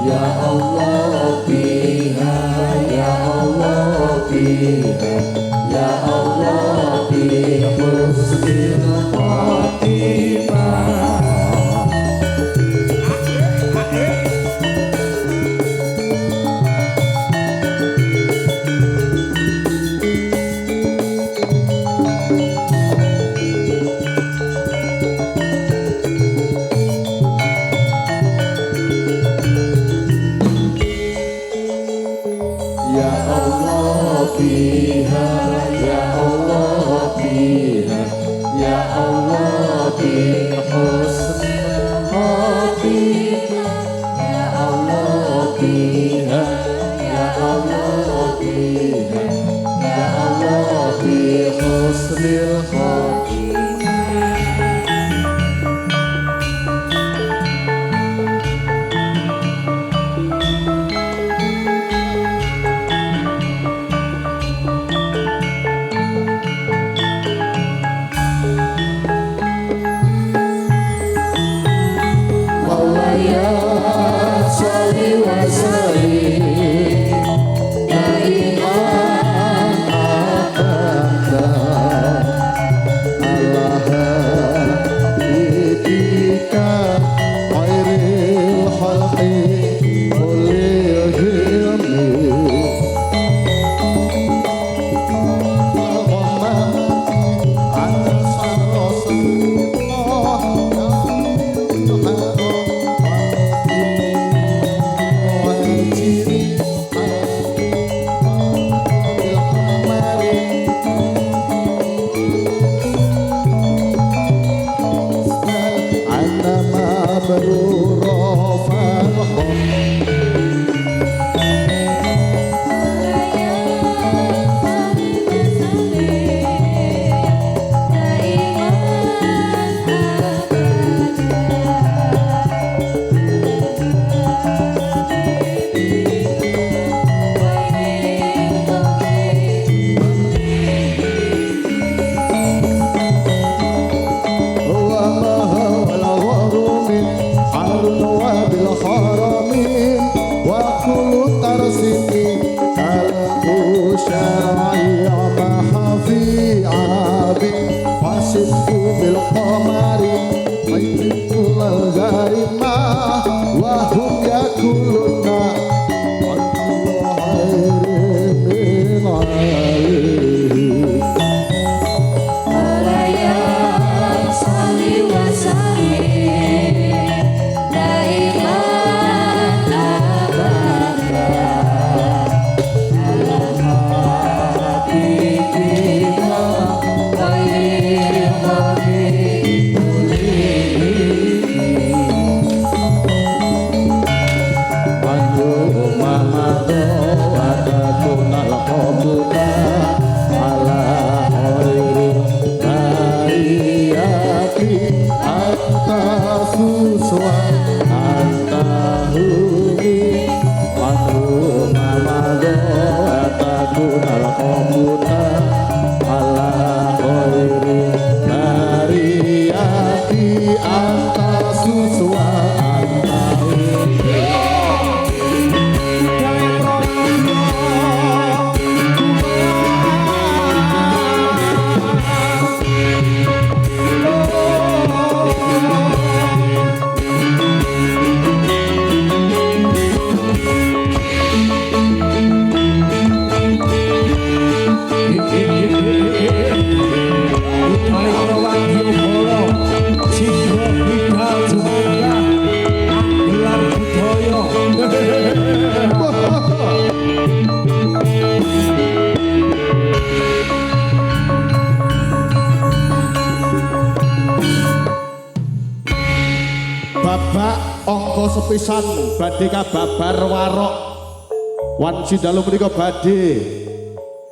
Ya Allah biha, ya Allah biha, ya Allah biha husnil khotimah. Ya Allah biha, ya Allah biha, ya Allah biha husnul khotimah. Ya Allah biha, ya Allah biha, ya Allah biha husnul khotimah. Ya salli wa sallim daiman abadan ala habibika khairil khalqi kullihim. Sepisan badhe kababar warok wanci dalu menika badhe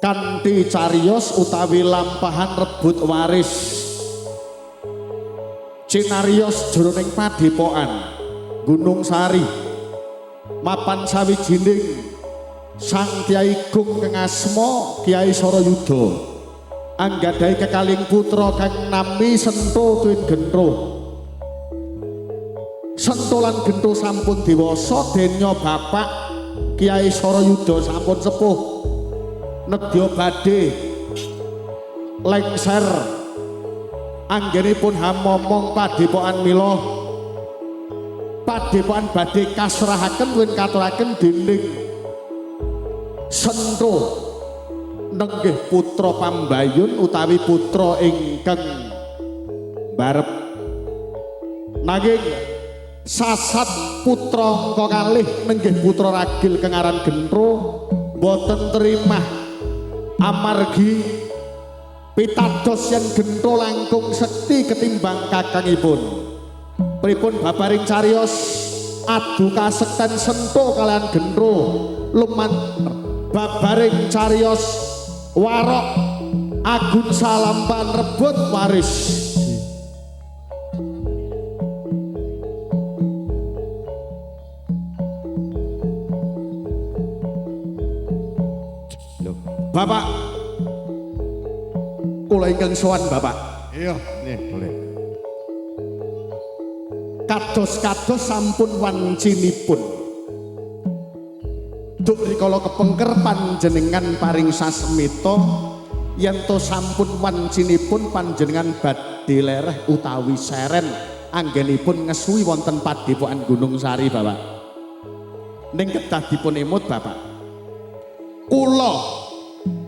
kanthi cariyos utawi lampahan rebut waris cinarios jroning padepokan Gunung Sari mapan sawijining Sang Kyai Gung kang asma Kyai Sarayuda anggadhahi kekaling putra kang nami Sento Tuwin Gentruh Sentolan Gento sampun dewasa, denya Bapak Kiai Sorayuda sampun sepuh. Nedya badhe lengser anggenipun hamomong padepokan mila. Padepokan badhe kasrahaken win katuraken dening Sento nenggih putra Pambayun utawi putra ingkang barep. Nanging sasat putra angka kalih nenggih putra ragil kang aran Gentro boten trimah amargi pitados yen Gentro langkung sekti ketimbang kakangipun. Pripun babaring cariyos adu kasekten Sento kalian Gentro lumantar babaring cariyos warok agun salampan rebut waris. Bapak, kula ingkang sowan Bapak. Iya, nih boleh. Kados-kados sampun wancinipun. Duk rikala kepengker panjenengan paring sasmita yen to sampun wancinipun panjenengan badhe lereh utawi seren anggenipun ngesuwi wonten padepokan Gunung Sari Bapak. Ning kedah dipun emut Bapak. Kula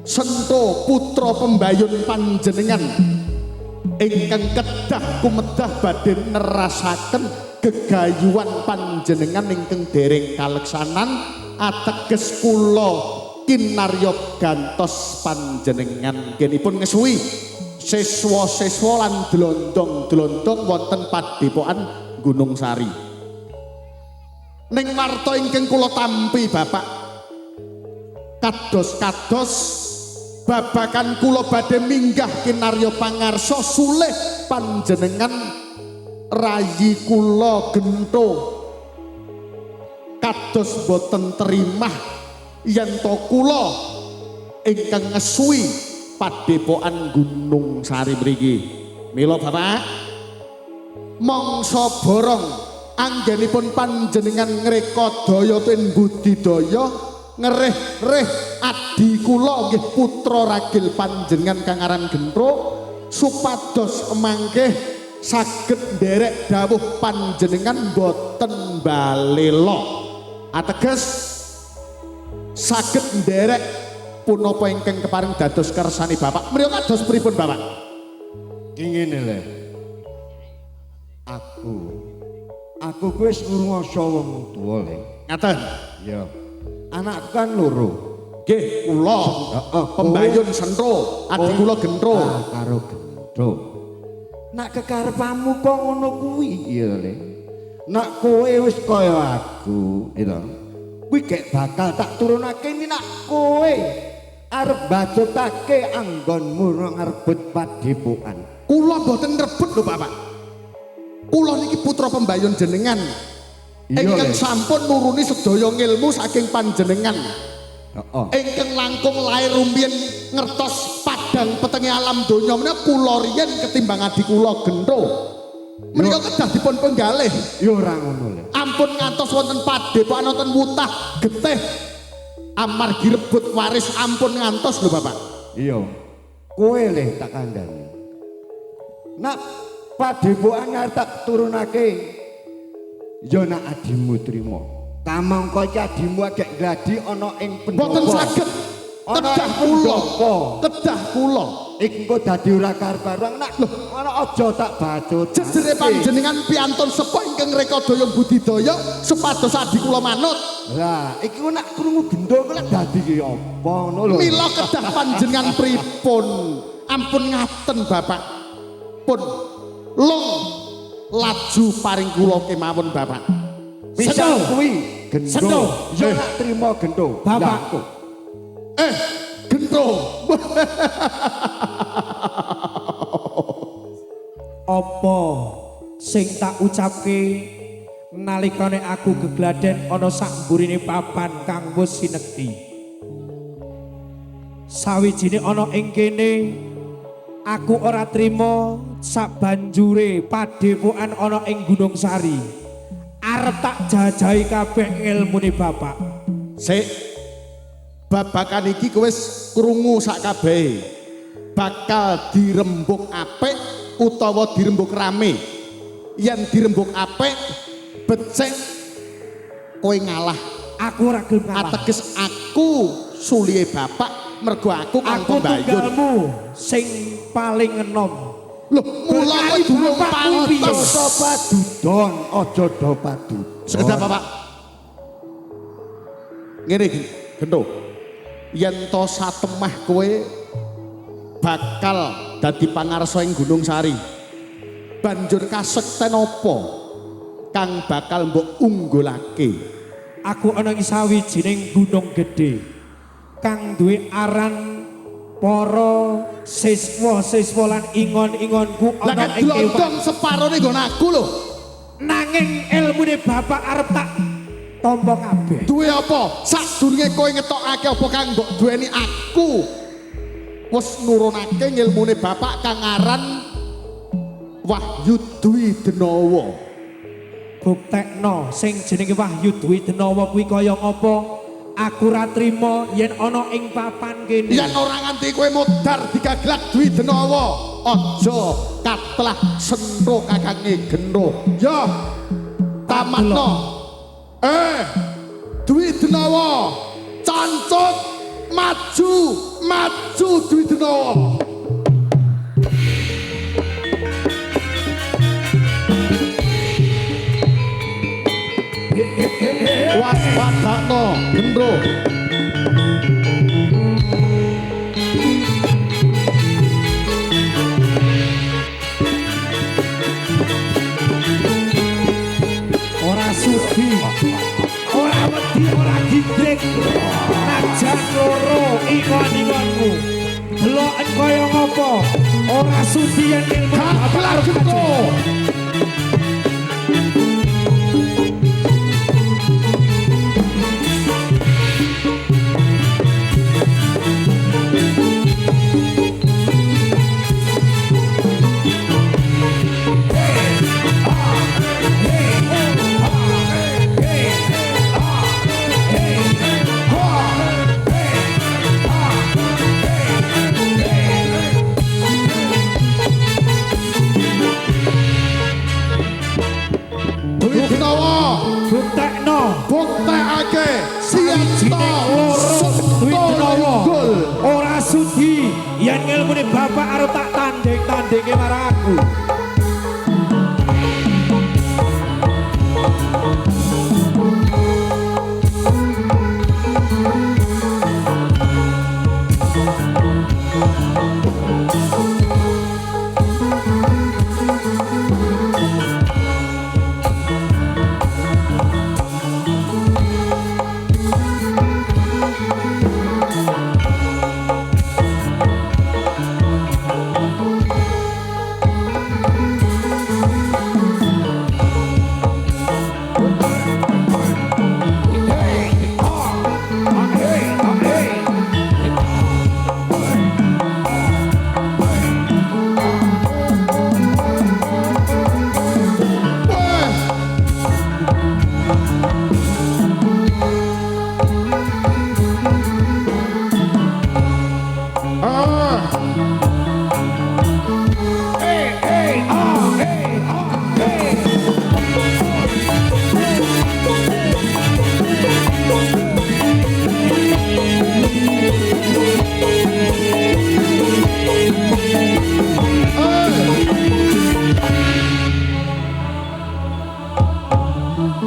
Sento putra Pembayun panjenengan ingkang kedah kumedah badhe nerasaken gegayuhan panjenengan ingkang dereng kaleksanan ateges kula kinarya gantos panjenengan genipun ngesuwi siswa-siswa lan dlondong-dlondong wonten padepokan Gunung Sari. Ning warta ingkang kula tampi Bapak kados-kados babakan kula badhe minggah kinarya pangarsa sulih panjenengan rayi kula Gento kados boten terimah yen to kula ingkang ngesuwi padepokan Gunung Sari mriki. Mila Bapak mangsa borong anggenipun panjenengan ngrekodaya ten budidaya ngereh-reh adi kula nggih putra ragil panjenengan kang aran Gentro supados mangke saged nderek dawuh panjenengan boten balela ateges saged nderek punapa ingkang keparing dados kersani Bapak. Mriya kados pripun Bapak? Ngene le. Aku wis ngrungasa wong tuwa le. Ngaten. Iya. Anakku kan loro. Nggih, kula Pembayun Sento, adi kula Gentro. Karo Gentro. Nak kekarepamu kok ngono kuwi ya le. Nak kowe wis kaya aku, gitu. Kuwi gek bakal tak turunake ini nak kowe arep bajotake anggonmu ngarebut padepokan. Kula mboten rebut lho Bapak. Kula niki putra Pembayun jenengan. Ingkang sampun nuruni sedaya ngilmu saking panjenengan. Ingkang langkung lair rumiyin ngertos padang petenge alam donya menika kula riyen ketimbang adi kula Gentro. Menika kedah dipun penggalih. Ya ora ngono le. Ampun ngantos wonten padepokan wonten wutah getih amargi rebut waris ampun ngantos lho Bapak. Iya. Kowe le tak kandhani. Nak padepokan arep tak turunake ya nak adimu trima. Kamangka iki adimu agek gladi ana ing pendopo. Boten saged. Kedah kula. Kedah kula. Engko dadi ora karo-karuan nak ana aja tak bacut. Jejere panjenengan piantun sepuh ingkang rekodaya budidaya supados adi kula manut. Lah, iki nak krungu gendho kok dadi ki apa ngono lho. Mila kedah panjenengan pripun? Ampun ngaten Bapak. Pun long laju paring kula kemawon Bapak. Bisa kuwi gendho. Ya nak trima gendho. Bapakku. Gendho. Apa sing tak ucapke nalikane aku gegladen ana sak mburine papan kang wis sinekti. Sawijine ana ing kene aku ora trima sak banjure padepokan ana ing Gunung Sari. arep tak jajahi kabeh ngilmune bapak. Sik. Babakan iki kowe wis krungu sak kabehe. Bakal dirembuk apik utawa dirembuk rame. Yen dirembuk apik becik kowe ngalah. Aku ora gelem ngalah. Ateges aku sulihe bapak mergo aku kang Aku pembayun. tunggalmu sing paling enom. Lho, mula kowe durung pantes. Aja padudon, aja do padudon. Sekedap bapak. Ngene iki, Gento. Yen to satemah kowe bakal dadi pangarsa ing Gunung Sari. Banjur kasekten apa kang bakal mbok unggulake? Aku ana ing sawijining gunung gedhe kang duwe aran para siswa-siswa lan ingon-ingonku Lah ana kan ing glondong separone nggon aku lho. nanging ilmune bapak arep tak tampa kabeh. Duwe apa? Sadurunge kowe ngetokake apa kang mbok duweni aku. Wis nurunake ngilmune bapak kang aran Wahyu Dwi Denawa. Buktekno sing jenenge Wahyu Dwi Denawa kuwi kaya ngapa? Aku ora trima yen ana ing papan kene. Yen ora nganti kowe modar digaglak Dwi Denawa, aja katlah sentro kakange Gento. Ya, tamatno. Dwi Denawa, cancut maju, maju Dwi Denawa. Waspadakno, Gento. Ora sudi, ora wedi, ora gidrek, najan loro ingon-ingonku. Delok kaya ngapa? Ora sudi yen ilmu bapak arep Gento. Dwi Denawa, buktekno buktekake sienta Dwi Denawa unggul. ora sudi yen ilmune bapak arep tak tanding-tandinge marang aku.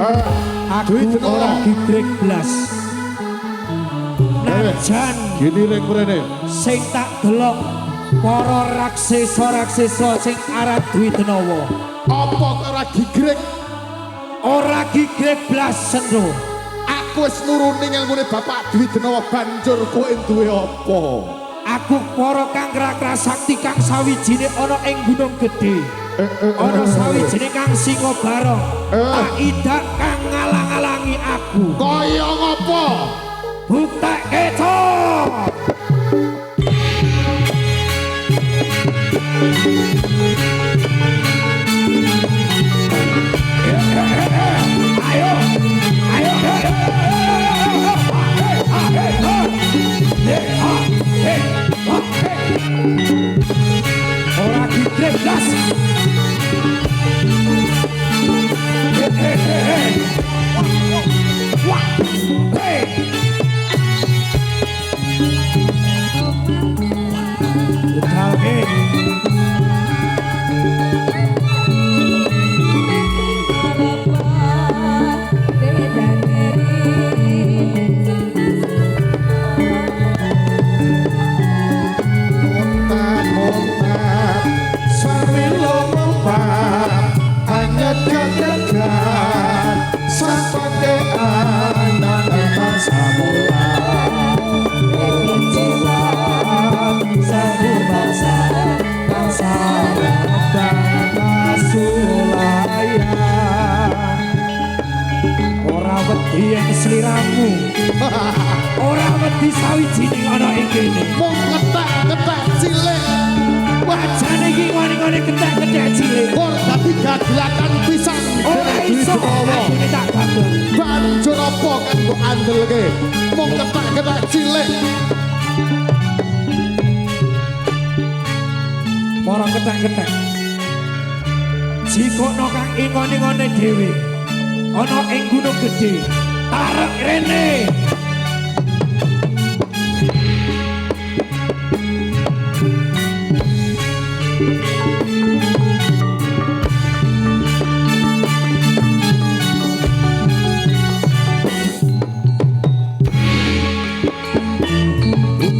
Aku ora gidrek blas. Najan Gini rek mrene. sing tak delok para raksasa-raksasa sing aran Dwi Denawa. Apa kok ora gigrek? Ora gigrek blas sendro. Aku wis nuruni ngilmune Bapak Dwi Denawa banjur kowe duwe apa? Aku para kang krakra sakti kang sawijine ana ing Gunung Gedhe. Ana sawijine kang singa barong. Tak idak kang ngalang-alangi aku. Kaya ngapa? Buktekke to. wedi yen sliramu. Ora wedi sawijining ana ing kene. Mung ketek-ketek cilik. Wajane iki ngene-ngene ketek-ketek cilik. Kor dadi gaglakan pisan. Ora iso aku tak gagel. Banjur apa kanggo andelke? Mung ketek-ketek cilik. Para ketek-ketek. Jikono kang ingone-ingone dhewe. Ana ing gunung gedhe. Arek rene.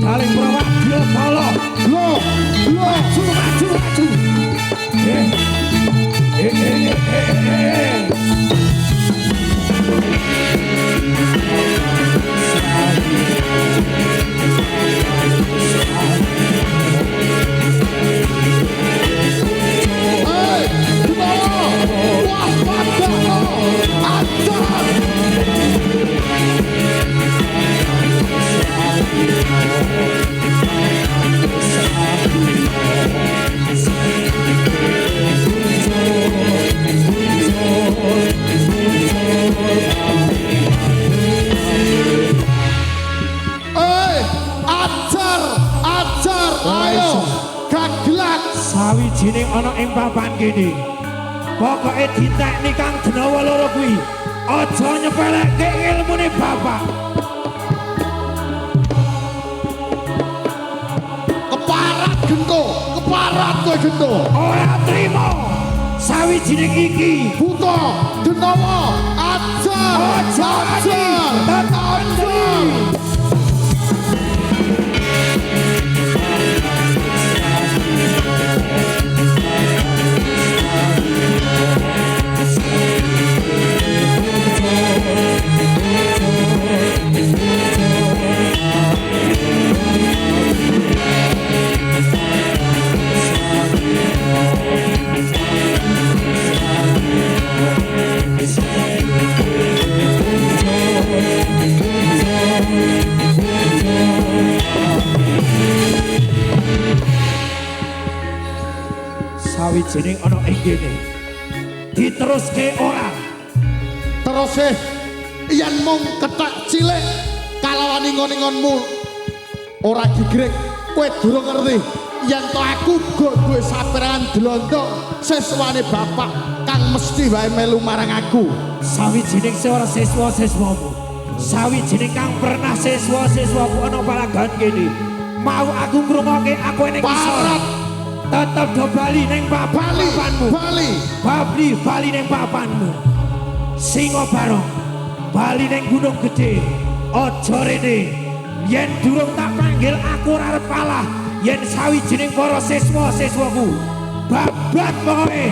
Paling perawat dia kala. Maju. Sawijining ana ing papan kene. Pokoke ditekni Kang Denawa loro kuwi. Aja nyepelekke ilmune bapak. Keparat kowe gento. Ora trimo. Sawijining iki Buta Denawa ajar. Sawijining ana ing kene. Diteruske ora. Terus yen mung ketek cilik kalawan ingon-ingonmu ora digrek kowe durung ngerti yen to aku uga duwe saperangan dlondong seswane bapak kang mesti wae melu marang aku. Sawijining ora siswa-siswamu. Sawijining kang pernah siswa-siswaku ana palagan kene. Mau aku ngrungokke aku ning Parat tetep do bali ning papanmu. Bali ning papanmu. Singo barong bali ning gunung gedhe. Aja rene. Yen durung tak panggil aku ora arep kalah. Yen sawijining para siswa-siswaku babat pokoke.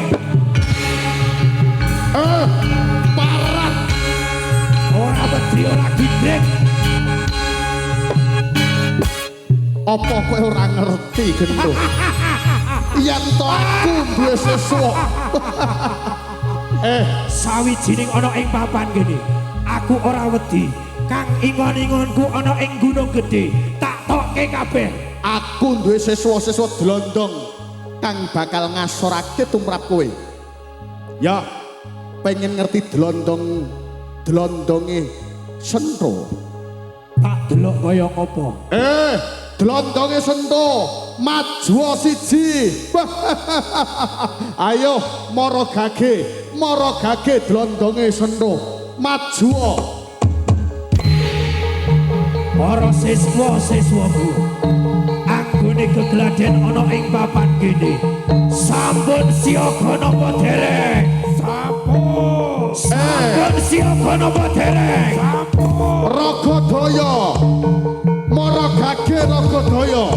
Parat Ora wedi ora gidrek. apa kowe ora ngerti gento? Yen to aku duwe sesuk. Sawijining ana ing papan kene. Aku ora wedi. Kang ingon-ingonku ana ing gunung gedhe. Tak tokke kabeh. Aku duwe seswa-seswa dlondong kang bakal ngasorake tumrap kowe. Ya, pengen ngerti dlondonge Sentro. Tak delok kaya apa. Dlondonge Sentro maju siji. Ayo mara gage dlondonge Sentro maju. Para siswa-siswaku anggone gegladen ana ing papan kene. Sampun siaga napa dereng? Sampun siaga napa dereng? Ragadaya mara gage Ragadaya.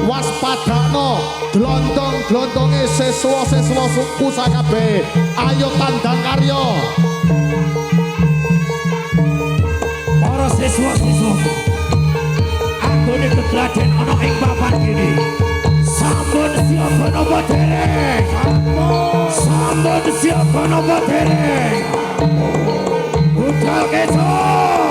Waspadakno glontong-glontonge siswa-siswa suku sakabeh. Ayo tandang karya. Para siswa-siswa, anggone kegraden ana ing papan kene. Sampun siapa napa dereng? Sampun siapa napa dereng? Budal kesok.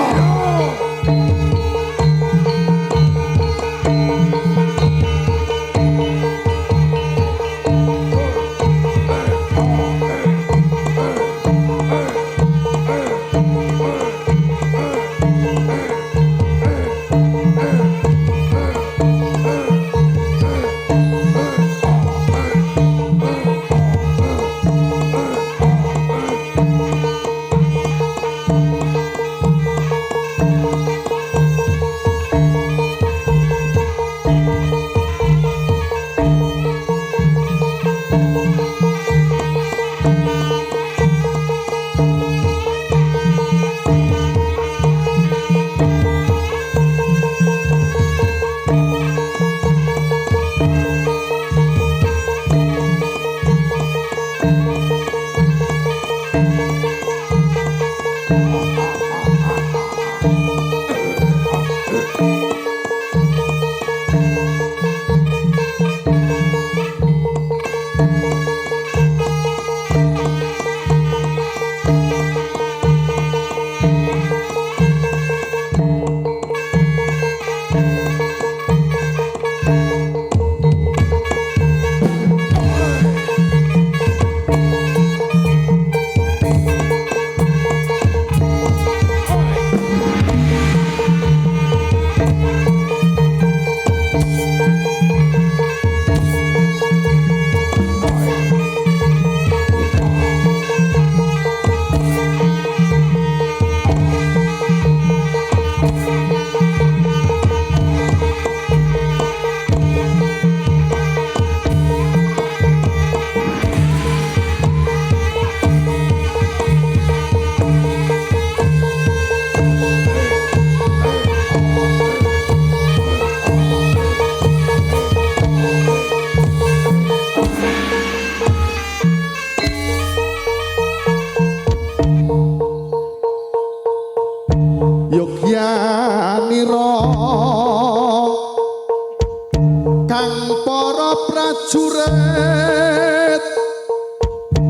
prajurit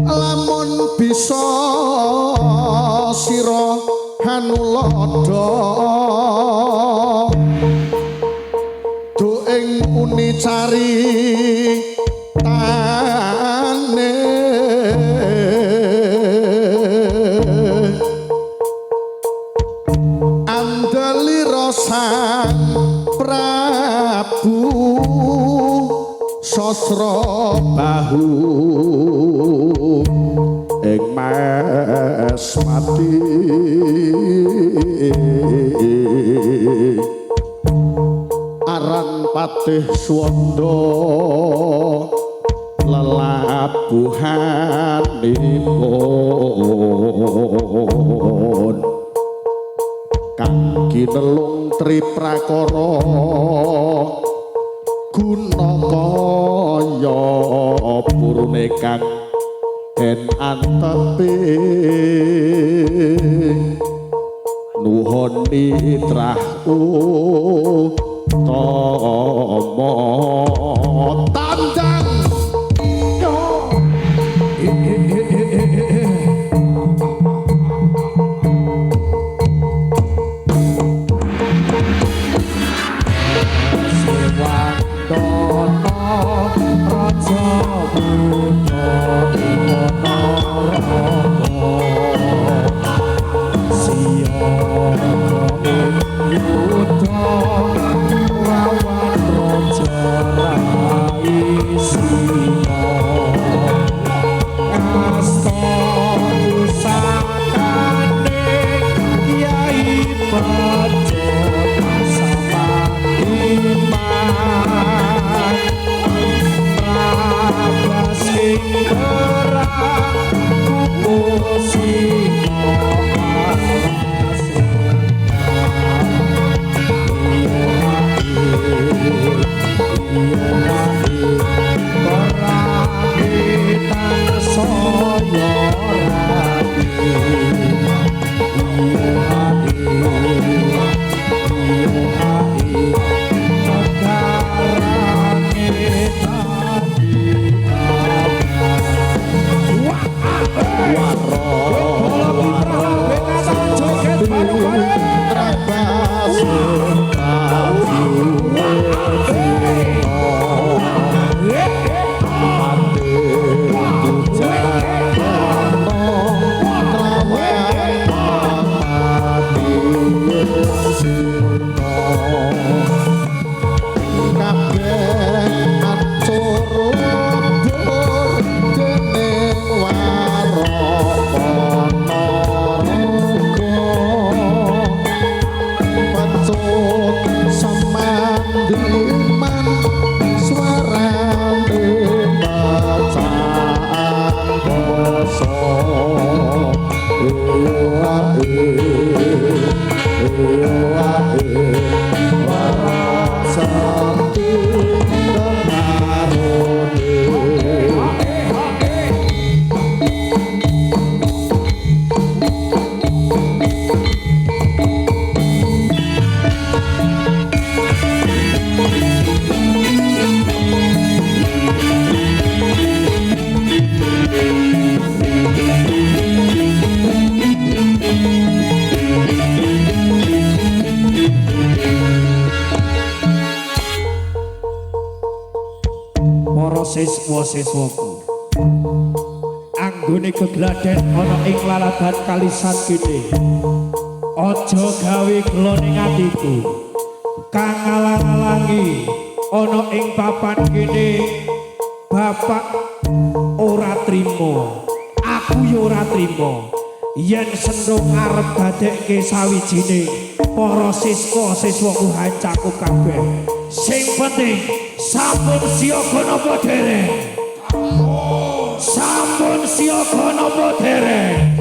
lamun bisa sira hanulada do ing uni cari tane andalira sang Prabu Sasra Bahu ing Mesmati aran Patih Swanda lelabuhanipun kang kinelung triprakara Gunakaya purune kang den antepe nuhun nitrahu tama tandang Siswa-siswaku anggone gegladen ana ing laladan kalisan gede aja gawe gelo ning atiku kang ngalang-alangi ana ing papan kene bapak ora trimo aku yo ora trimo yen sendok arep dadekke sawijining para siswa-siswaku hancaku kabeh sing penting sampun siaga napa dereng sampun siaga napa dereng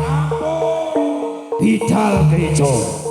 bidal gereja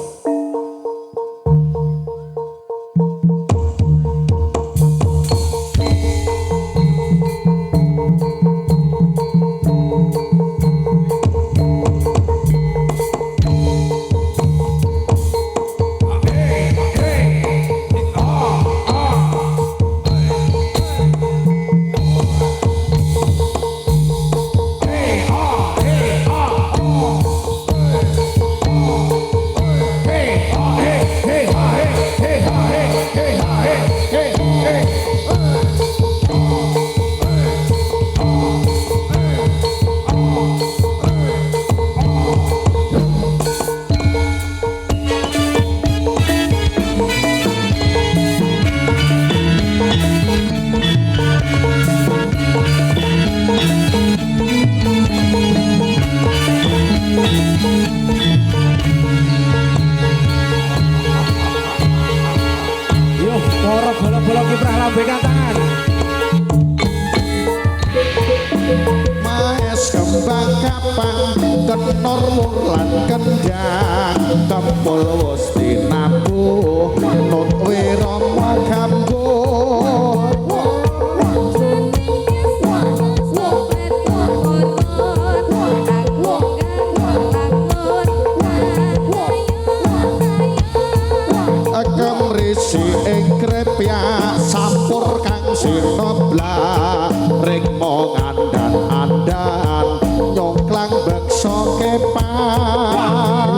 bola-bola kiprah lambaikan tangan. Maes kembang kapang kenor lan kendang kempul wis dinabuh nut wirama kambuh. Si engkrepya sampur kang sinobla ring mongandan-andan nyongklang beksa kepan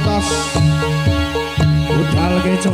Lukas budal keco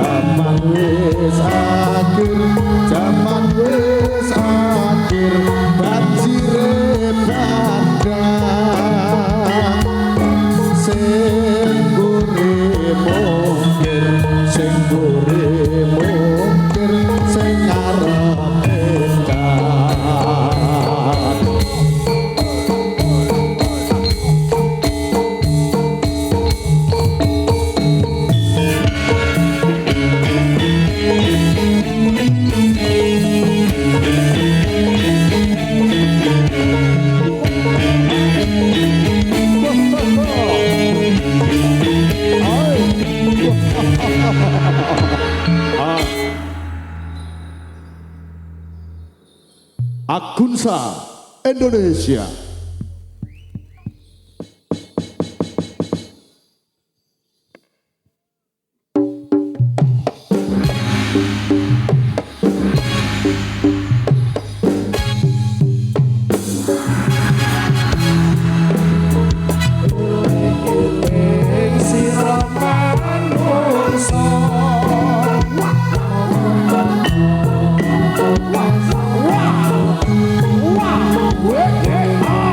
zaman wis akhir zaman wis akhir Agunsa Indonesia. Wow.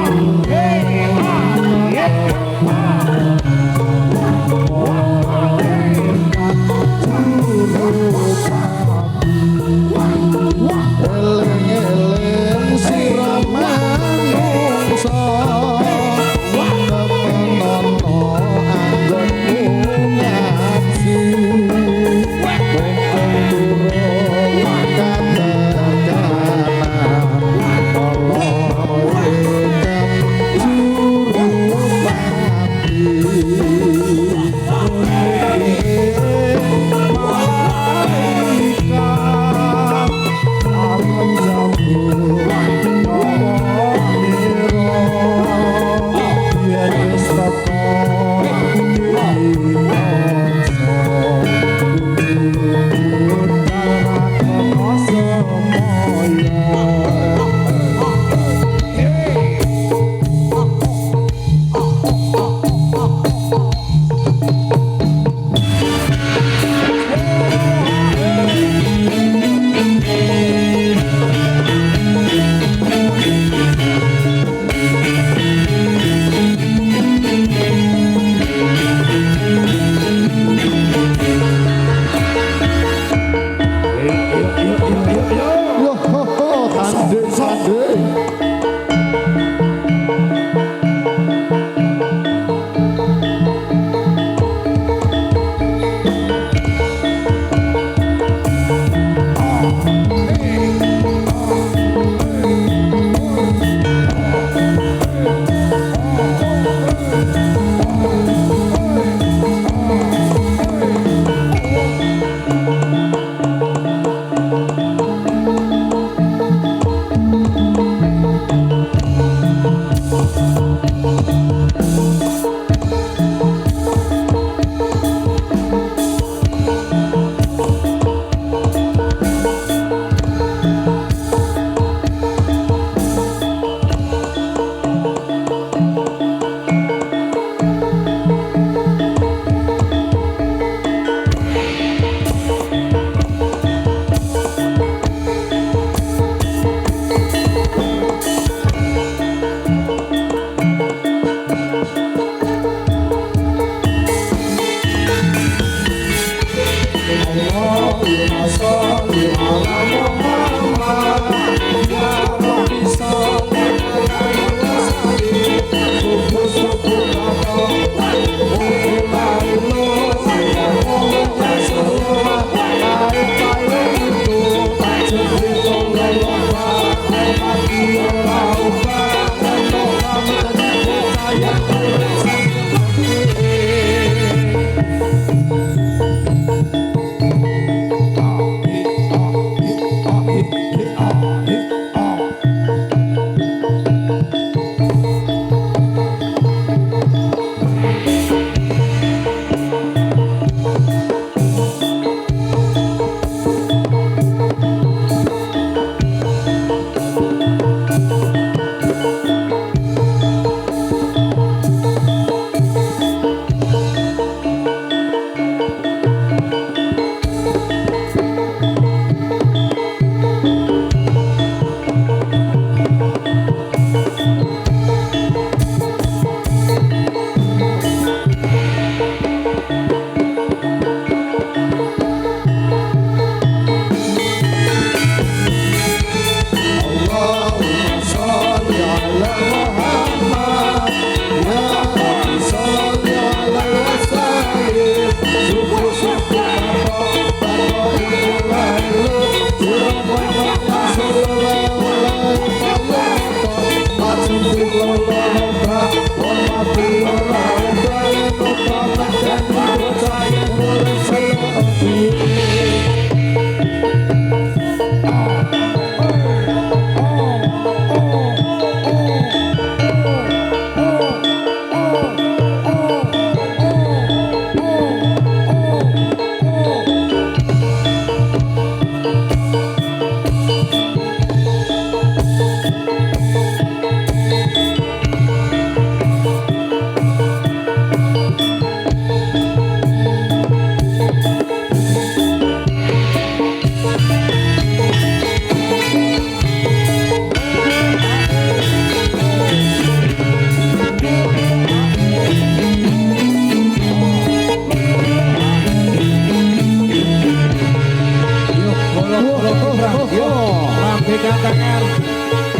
kedatangan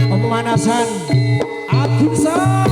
pemanasan Agursa.